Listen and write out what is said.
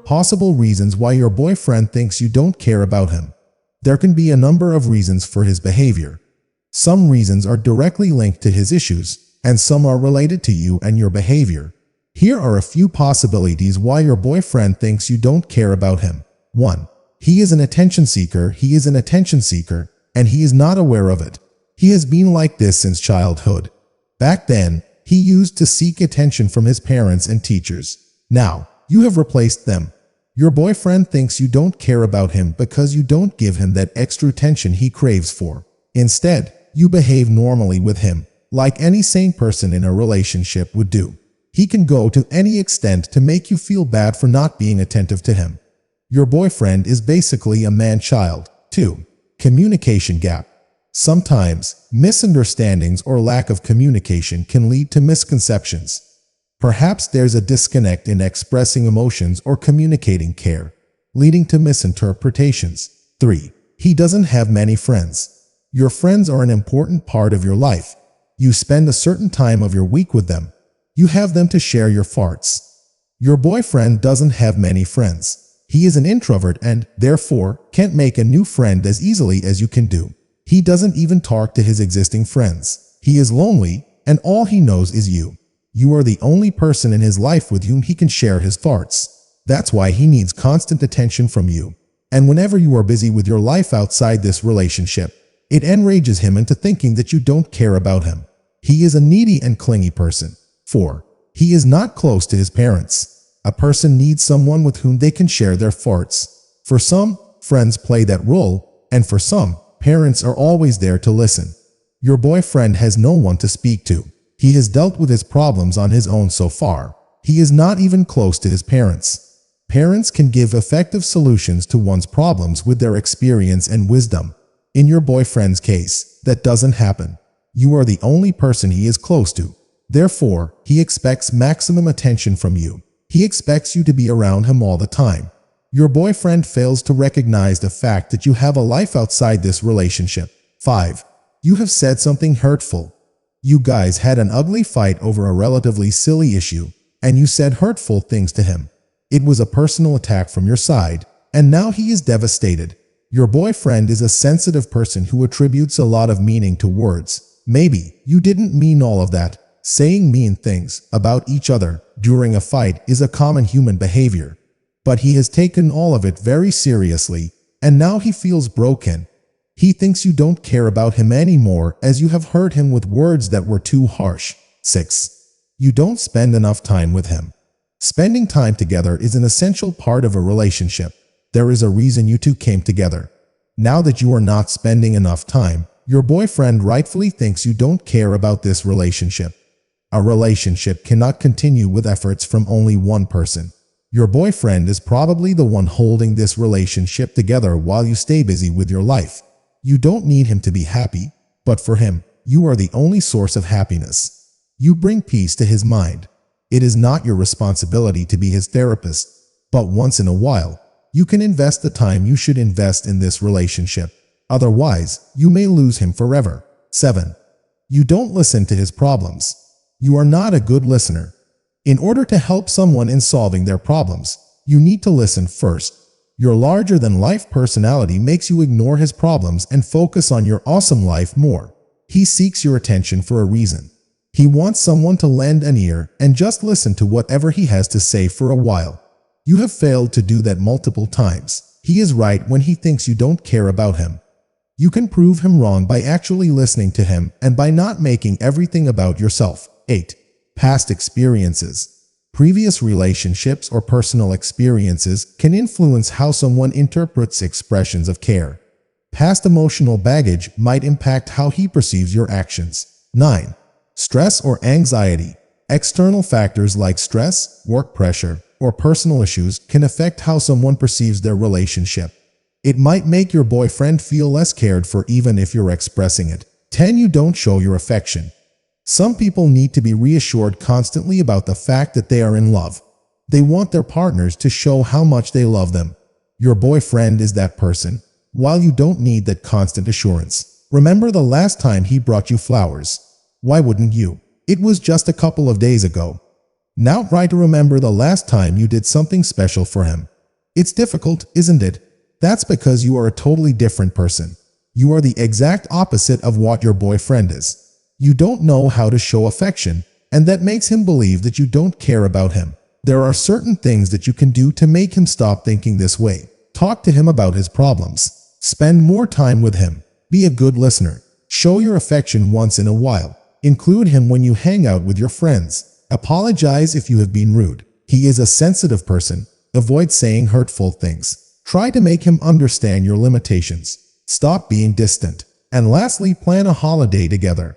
possible reasons why your boyfriend thinks you don't care about him. There can be a number of reasons for his behavior. Some reasons are directly linked to his issues, and some are related to you and your behavior. Here are a few possibilities why your boyfriend thinks you don't care about him. 1. He is an attention seeker. He is an attention seeker, and he is not aware of it. He has been like this since childhood. Back then, he used to seek attention from his parents and teachers. Now, you have replaced them. Your boyfriend thinks you don't care about him because you don't give him that extra attention he craves for. Instead, you behave normally with him, like any sane person in a relationship would do. He can go to any extent to make you feel bad for not being attentive to him. Your boyfriend is basically a man-child. 2. Communication gap. Sometimes, misunderstandings or lack of communication can lead to misconceptions. Perhaps there's a disconnect in expressing emotions or communicating care, leading to misinterpretations. 3. He doesn't have many friends. Your friends are an important part of your life. You spend a certain time of your week with them. You have them to share your farts. Your boyfriend doesn't have many friends. He is an introvert and, therefore, can't make a new friend as easily as you can do. He doesn't even talk to his existing friends. He is lonely, and all he knows is you. You are the only person in his life with whom he can share his farts. That's why he needs constant attention from you. And whenever you are busy with your life outside this relationship, it enrages him into thinking that you don't care about him. He is a needy and clingy person. 4. He is not close to his parents. A person needs someone with whom they can share their farts. For some, friends play that role, and for some, parents are always there to listen. Your boyfriend has no one to speak to. He has dealt with his problems on his own so far. He is not even close to his parents. Parents can give effective solutions to one's problems with their experience and wisdom. In your boyfriend's case, that doesn't happen. You are the only person he is close to. Therefore, he expects maximum attention from you. He expects you to be around him all the time. Your boyfriend fails to recognize the fact that you have a life outside this relationship. 5. You have said something hurtful. You guys had an ugly fight over a relatively silly issue, and you said hurtful things to him. It was a personal attack from your side, and now he is devastated. Your boyfriend is a sensitive person who attributes a lot of meaning to words. Maybe you didn't mean all of that. Saying mean things about each other during a fight is a common human behavior. But he has taken all of it very seriously, and now he feels broken. He thinks you don't care about him anymore as you have hurt him with words that were too harsh. 6. You don't spend enough time with him. Spending time together is an essential part of a relationship. There is a reason you two came together. Now that you are not spending enough time, your boyfriend rightfully thinks you don't care about this relationship. A relationship cannot continue with efforts from only one person. Your boyfriend is probably the one holding this relationship together while you stay busy with your life. You don't need him to be happy, but for him, you are the only source of happiness. You bring peace to his mind. It is not your responsibility to be his therapist, but once in a while, you can invest the time you should invest in this relationship. Otherwise, you may lose him forever. 7. You don't listen to his problems. You are not a good listener. In order to help someone in solving their problems, you need to listen first. Your larger-than-life personality makes you ignore his problems and focus on your awesome life more. He seeks your attention for a reason. He wants someone to lend an ear and just listen to whatever he has to say for a while. You have failed to do that multiple times. He is right when he thinks you don't care about him. You can prove him wrong by actually listening to him and by not making everything about yourself. 8. Past experiences. Previous relationships or personal experiences can influence how someone interprets expressions of care. Past emotional baggage might impact how he perceives your actions. 9. Stress or anxiety. External factors like stress, work pressure, or personal issues can affect how someone perceives their relationship. It might make your boyfriend feel less cared for even if you're expressing it. 10. You don't show your affection. Some people need to be reassured constantly about the fact that they are in love. They want their partners to show how much they love them. Your boyfriend is that person. While you don't need that constant assurance, remember the last time he brought you flowers. Why wouldn't you? It was just a couple of days ago. Now try to remember the last time you did something special for him. It's difficult, isn't it? That's because you are a totally different person. You are the exact opposite of what your boyfriend is. You don't know how to show affection, and that makes him believe that you don't care about him. There are certain things that you can do to make him stop thinking this way. Talk to him about his problems. Spend more time with him. Be a good listener. Show your affection once in a while. Include him when you hang out with your friends. Apologize if you have been rude. He is a sensitive person. Avoid saying hurtful things. Try to make him understand your limitations. Stop being distant. And lastly, plan a holiday together.